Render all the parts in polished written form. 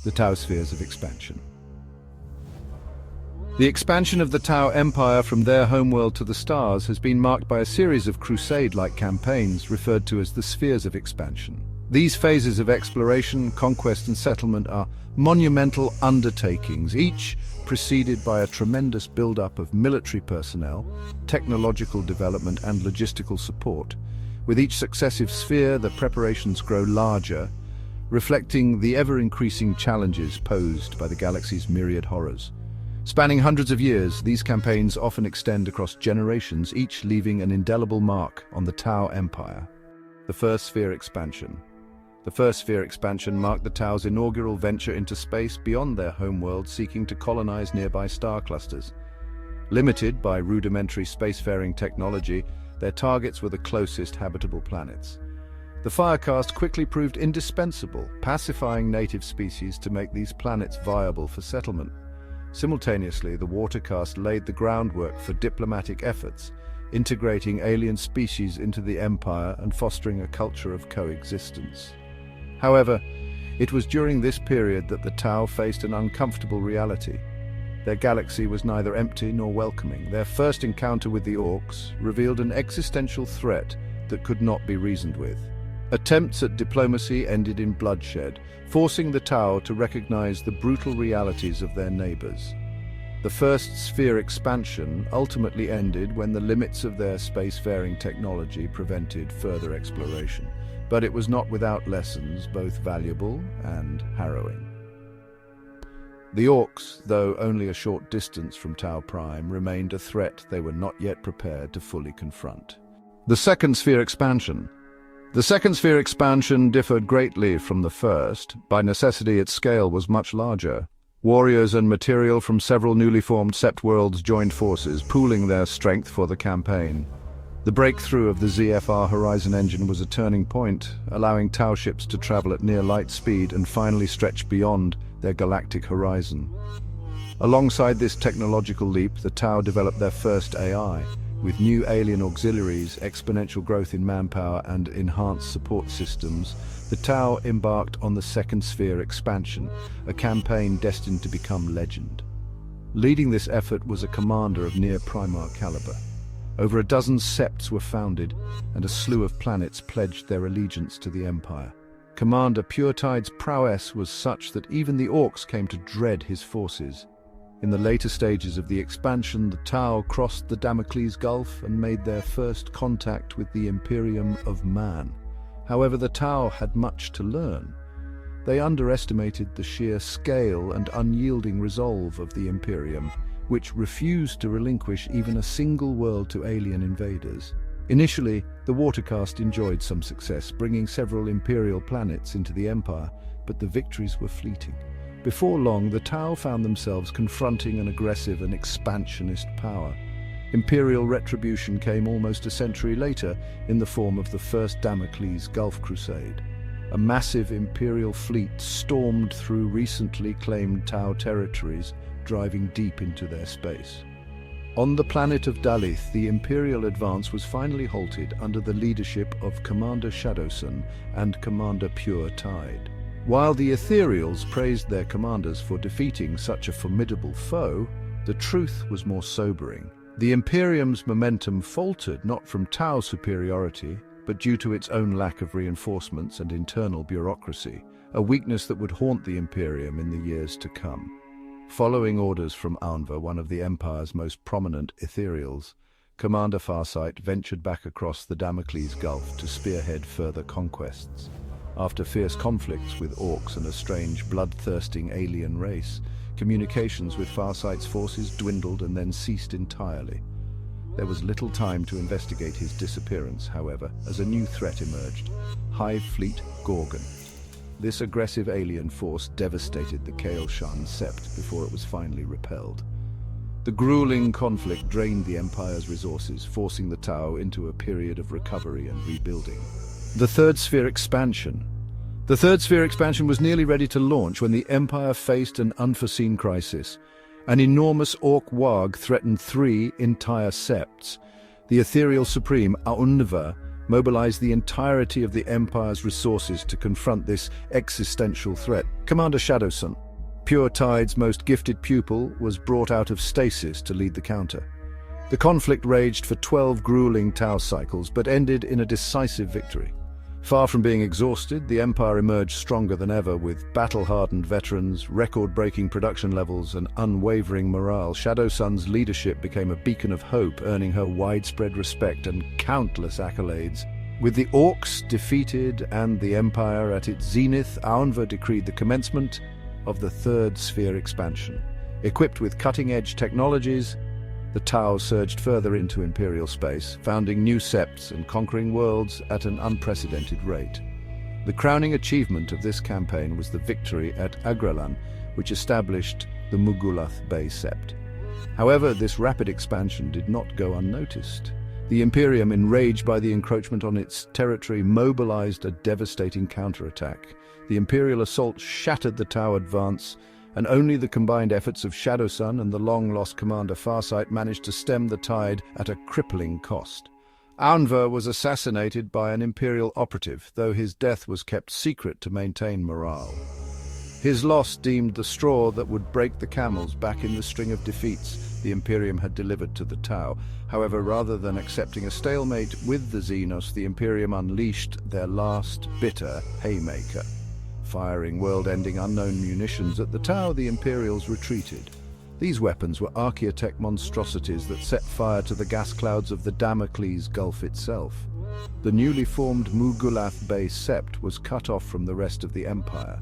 the Tau spheres of expansion. The expansion of the Tau Empire from their homeworld to the stars has been marked by a series of Crusade-like campaigns referred to as the spheres of expansion. These phases of exploration, conquest and settlement are monumental undertakings, each preceded by a tremendous build-up of military personnel, technological development and logistical support. With each successive sphere, the preparations grow larger, reflecting the ever-increasing challenges posed by the galaxy's myriad horrors. Spanning hundreds of years, these campaigns often extend across generations, each leaving an indelible mark on the Tau Empire. The First Sphere Expansion. The First Sphere Expansion marked the Tau's inaugural venture into space beyond their homeworld, seeking to colonize nearby star clusters. Limited by rudimentary spacefaring technology, their targets were the closest habitable planets. The Firecast quickly proved indispensable, pacifying native species to make these planets viable for settlement. Simultaneously, the Watercast laid the groundwork for diplomatic efforts, integrating alien species into the Empire and fostering a culture of coexistence. However, it was during this period that the Tau faced an uncomfortable reality. Their galaxy was neither empty nor welcoming. Their first encounter with the Orks revealed an existential threat that could not be reasoned with. Attempts at diplomacy ended in bloodshed, forcing the Tau to recognize the brutal realities of their neighbors. The First Sphere Expansion ultimately ended when the limits of their spacefaring technology prevented further exploration. But it was not without lessons, both valuable and harrowing. The Orks, though only a short distance from Tau Prime, remained a threat they were not yet prepared to fully confront. The Second Sphere Expansion. The Second Sphere Expansion differed greatly from the first. By necessity, its scale was much larger. Warriors and material from several newly formed Sept worlds joined forces, pooling their strength for the campaign. The breakthrough of the ZFR Horizon engine was a turning point, allowing Tau ships to travel at near light speed and finally stretch beyond their galactic horizon. Alongside this technological leap, the Tau developed their first AI. With new alien auxiliaries, exponential growth in manpower, and enhanced support systems, the Tau embarked on the Second Sphere Expansion, a campaign destined to become legend. Leading this effort was a commander of near Primarch caliber. Over a dozen septs were founded, and a slew of planets pledged their allegiance to the Empire. Commander Puretide's prowess was such that even the Orks came to dread his forces. In the later stages of the expansion, the Tau crossed the Damocles Gulf and made their first contact with the Imperium of Man. However, the Tau had much to learn. They underestimated the sheer scale and unyielding resolve of the Imperium, which refused to relinquish even a single world to alien invaders. Initially, the Watercast enjoyed some success, bringing several Imperial planets into the Empire, but the victories were fleeting. Before long, the Tau found themselves confronting an aggressive and expansionist power. Imperial retribution came almost a century later in the form of the First Damocles Gulf Crusade. A massive Imperial fleet stormed through recently claimed Tau territories, driving deep into their space. On the planet of Dalith, the Imperial advance was finally halted under the leadership of Commander Shadowsun and Commander Puretide. While the Ethereals praised their commanders for defeating such a formidable foe, the truth was more sobering. The Imperium's momentum faltered not from Tau superiority, but due to its own lack of reinforcements and internal bureaucracy, a weakness that would haunt the Imperium in the years to come. Following orders from Aunva, one of the Empire's most prominent Ethereals, Commander Farsight ventured back across the Damocles Gulf to spearhead further conquests. After fierce conflicts with Orks and a strange, bloodthirsting alien race, communications with Farsight's forces dwindled and then ceased entirely. There was little time to investigate his disappearance, however, as a new threat emerged: Hive Fleet Gorgon. This aggressive alien force devastated the Kaelshan Sept before it was finally repelled. The grueling conflict drained the Empire's resources, forcing the Tau into a period of recovery and rebuilding. The Third Sphere Expansion. The Third Sphere Expansion was nearly ready to launch when the Empire faced an unforeseen crisis. An enormous Ork warg threatened 3 entire septs. The Ethereal Supreme, Aunva, mobilized the entirety of the Empire's resources to confront this existential threat. Commander Shadowsun, Puretide's most gifted pupil, was brought out of stasis to lead the counter. The conflict raged for 12 grueling Tau cycles, but ended in a decisive victory. Far from being exhausted, the Empire emerged stronger than ever with battle-hardened veterans, record-breaking production levels, and unwavering morale. Shadowsun's leadership became a beacon of hope, earning her widespread respect and countless accolades. With the Orks defeated and the Empire at its zenith, Unexpected decreed the commencement of the Third Sphere expansion. Equipped with cutting-edge technologies, the Tau surged further into Imperial space, founding new septs and conquering worlds at an unprecedented rate. The crowning achievement of this campaign was the victory at Agralan, which established the Mugulath Bay Sept. However, this rapid expansion did not go unnoticed. The Imperium, enraged by the encroachment on its territory, mobilized a devastating counterattack. The Imperial assault shattered the Tau advance, and only the combined efforts of Shadowsun and the long-lost commander Farsight managed to stem the tide at a crippling cost. Unexpected was assassinated by an Imperial operative, though his death was kept secret to maintain morale. His loss deemed the straw that would break the camels back in the string of defeats the Imperium had delivered to the Tau. However, rather than accepting a stalemate with the Xenos, the Imperium unleashed their last bitter haymaker. Firing world-ending unknown munitions at the Tau, the Imperials retreated. These weapons were archaeotech monstrosities that set fire to the gas clouds of the Damocles Gulf itself. The newly formed Mugulath Bay Sept was cut off from the rest of the Empire.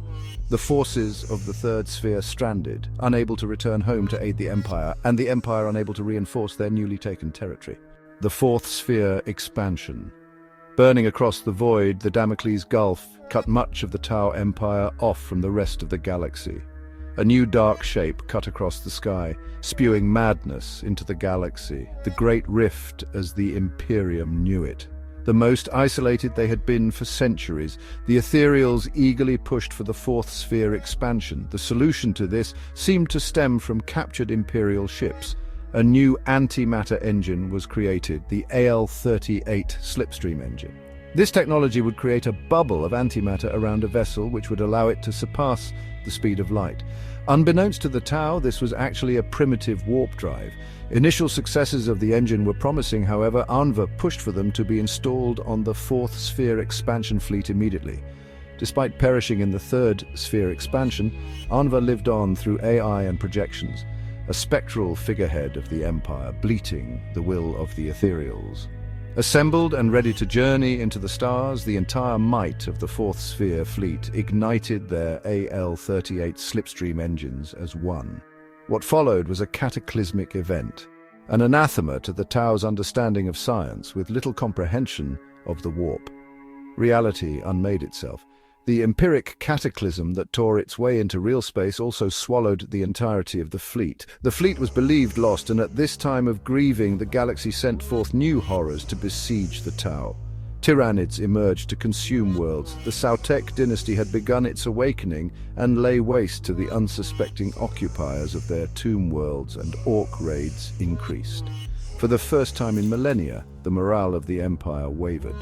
The forces of the Third Sphere stranded, unable to return home to aid the Empire, and the Empire unable to reinforce their newly taken territory. The Fourth Sphere expansion. Burning across the void, the Damocles Gulf cut much of the Tau Empire off from the rest of the galaxy. A new dark shape cut across the sky, spewing madness into the galaxy, the Great Rift as the Imperium knew it. The most isolated they had been for centuries, the Ethereals eagerly pushed for the Fourth Sphere expansion. The solution to this seemed to stem from captured Imperial ships. A new antimatter engine was created, the AL-38 slipstream engine. This technology would create a bubble of antimatter around a vessel which would allow it to surpass the speed of light. Unbeknownst to the Tau, this was actually a primitive warp drive. Initial successes of the engine were promising, however. Unexpected pushed for them to be installed on the Fourth Sphere expansion fleet immediately. Despite perishing in the Third Sphere expansion, Unexpected lived on through AI and projections, a spectral figurehead of the Empire, bleating the will of the Ethereals. Assembled and ready to journey into the stars, the entire might of the Fourth Sphere fleet ignited their AL-38 slipstream engines as one. What followed was a cataclysmic event, an anathema to the Tau's understanding of science, with little comprehension of the warp. Reality unmade itself. The empiric cataclysm that tore its way into real space also swallowed the entirety of the fleet. The fleet was believed lost, and at this time of grieving, the galaxy sent forth new horrors to besiege the Tau. Tyranids emerged to consume worlds. The Sautek dynasty had begun its awakening and lay waste to the unsuspecting occupiers of their tomb worlds, and Ork raids increased. For the first time in millennia, the morale of the Empire wavered.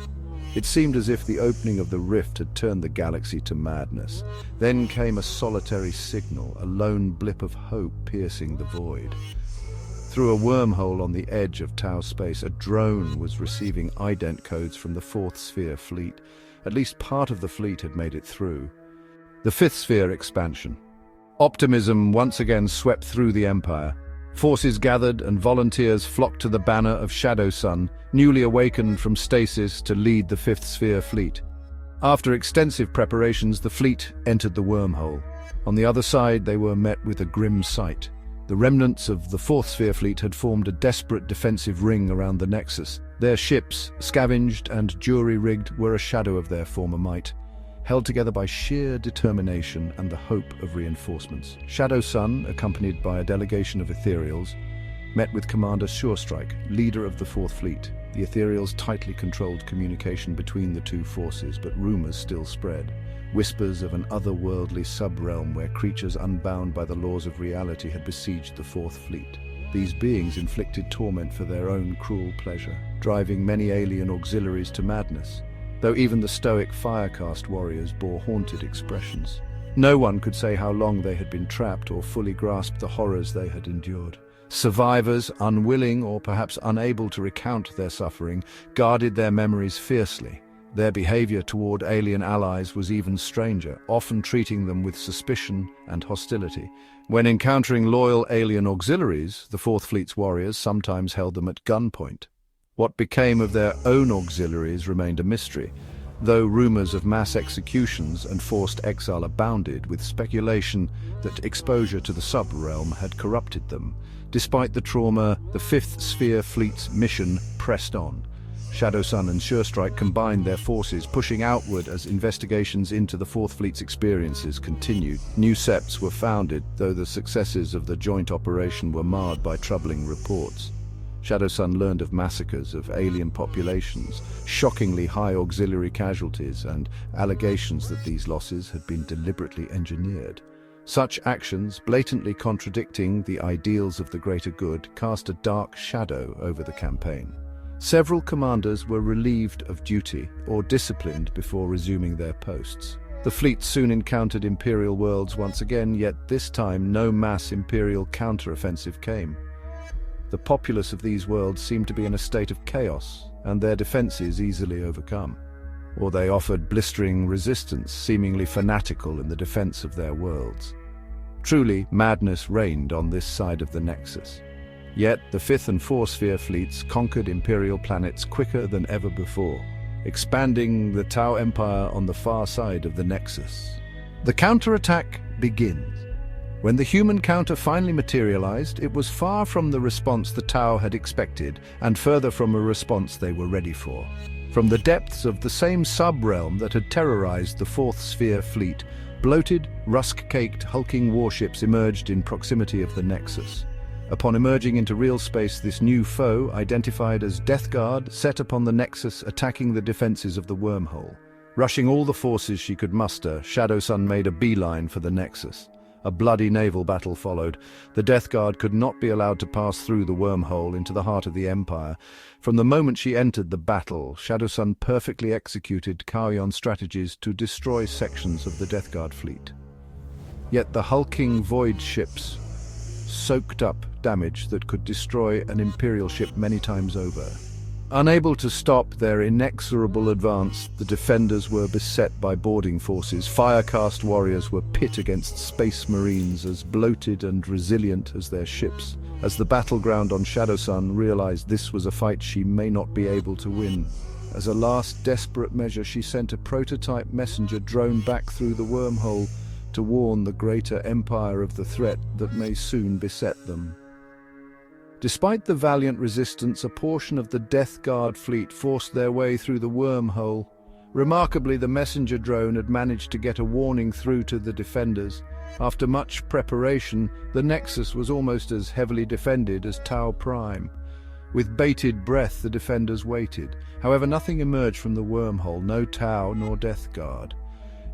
It seemed as if the opening of the rift had turned the galaxy to madness. Then came a solitary signal, a lone blip of hope piercing the void. Through a wormhole on the edge of Tau space, a drone was receiving ident codes from the Fourth Sphere fleet. At least part of the fleet had made it through. The Fifth Sphere expansion. Optimism once again swept through the Empire. Forces gathered and volunteers flocked to the banner of Shadowsun, newly awakened from stasis to lead the Fifth Sphere fleet. After extensive preparations, the fleet entered the wormhole. On the other side, they were met with a grim sight. The remnants of the Fourth Sphere fleet had formed a desperate defensive ring around the Nexus. Their ships, scavenged and jury-rigged, were a shadow of their former might, held together by sheer determination and the hope of reinforcements. Shadowsun, accompanied by a delegation of Ethereals, met with Commander Surestrike, leader of the Fourth Fleet. The Ethereals tightly controlled communication between the two forces, but rumors still spread. Whispers of an otherworldly sub-realm where creatures unbound by the laws of reality had besieged the Fourth Fleet. These beings inflicted torment for their own cruel pleasure. driving many alien auxiliaries to madness, though even the stoic Firecast warriors bore haunted expressions. No one could say how long they had been trapped or fully grasped the horrors they had endured. Survivors, unwilling or perhaps unable to recount their suffering, guarded their memories fiercely. Their behavior toward alien allies was even stranger, often treating them with suspicion and hostility. When encountering loyal alien auxiliaries, the Fourth Fleet's warriors sometimes held them at gunpoint. What became of their own auxiliaries remained a mystery, though rumors of mass executions and forced exile abounded, with speculation that exposure to the sub-realm had corrupted them. Despite the trauma, the Fifth Sphere Fleet's mission pressed on. Shadowsun and Puretide combined their forces, pushing outward as investigations into the Fourth Fleet's experiences continued. New septs were founded, though the successes of the joint operation were marred by troubling reports. Shadowsun learned of massacres of alien populations, shockingly high auxiliary casualties, and allegations that these losses had been deliberately engineered. Such actions, blatantly contradicting the ideals of the greater good, cast a dark shadow over the campaign. Several commanders were relieved of duty or disciplined before resuming their posts. The fleet soon encountered Imperial worlds once again, yet this time no mass Imperial counteroffensive came. The populace of these worlds seemed to be in a state of chaos, and their defenses easily overcome. Or they offered blistering resistance, seemingly fanatical in the defense of their worlds. Truly, madness reigned on this side of the Nexus. Yet, the Fifth and Fourth Sphere fleets conquered Imperial planets quicker than ever before, expanding the Tau Empire on the far side of the Nexus. The counterattack begins. When the human counter finally materialized, it was far from the response the Tau had expected, and further from a response they were ready for. From the depths of the same sub-realm that had terrorized the Fourth Sphere fleet, bloated, rusk-caked, hulking warships emerged in proximity of the Nexus. Upon emerging into real space, this new foe, identified as Death Guard, set upon the Nexus, attacking the defenses of the wormhole. Rushing all the forces she could muster, Shadowsun made a beeline for the Nexus. A bloody naval battle followed. The Death Guard could not be allowed to pass through the wormhole into the heart of the Empire. From the moment she entered the battle, Shadowsun perfectly executed Kauyon strategies to destroy sections of the Death Guard fleet. Yet the hulking void ships soaked up damage that could destroy an Imperial ship many times over. Unable to stop their inexorable advance, the defenders were beset by boarding forces. Firecast warriors were pit against space marines as bloated and resilient as their ships. As the battleground on Shadowsun realized this was a fight she may not be able to win. As a last desperate measure, she sent a prototype messenger drone back through the wormhole to warn the greater empire of the threat that may soon beset them. Despite the valiant resistance, a portion of the Death Guard fleet forced their way through the wormhole. Remarkably, the messenger drone had managed to get a warning through to the defenders. After much preparation, the Nexus was almost as heavily defended as Tau Prime. With bated breath, the defenders waited. However, nothing emerged from the wormhole, no Tau nor Death Guard.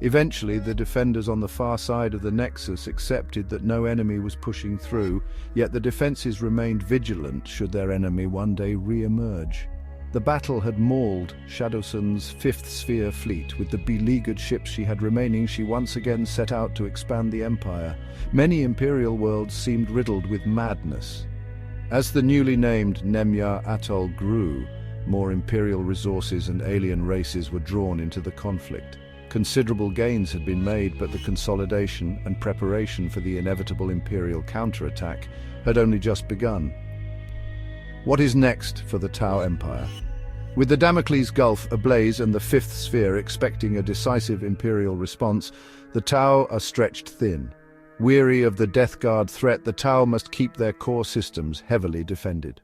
Eventually, the defenders on the far side of the Nexus accepted that no enemy was pushing through, yet the defenses remained vigilant should their enemy one day re-emerge. The battle had mauled Shadowsun's Fifth Sphere fleet. With the beleaguered ships she had remaining, she once again set out to expand the Empire. Many Imperial worlds seemed riddled with madness. As the newly named Nemya Atoll grew, more Imperial resources and alien races were drawn into the conflict. Considerable gains had been made, but the consolidation and preparation for the inevitable Imperial counterattack had only just begun. What is next for the Tau Empire? With the Damocles Gulf ablaze and the Fifth Sphere expecting a decisive Imperial response, the Tau are stretched thin. Weary of the Death Guard threat, the Tau must keep their core systems heavily defended.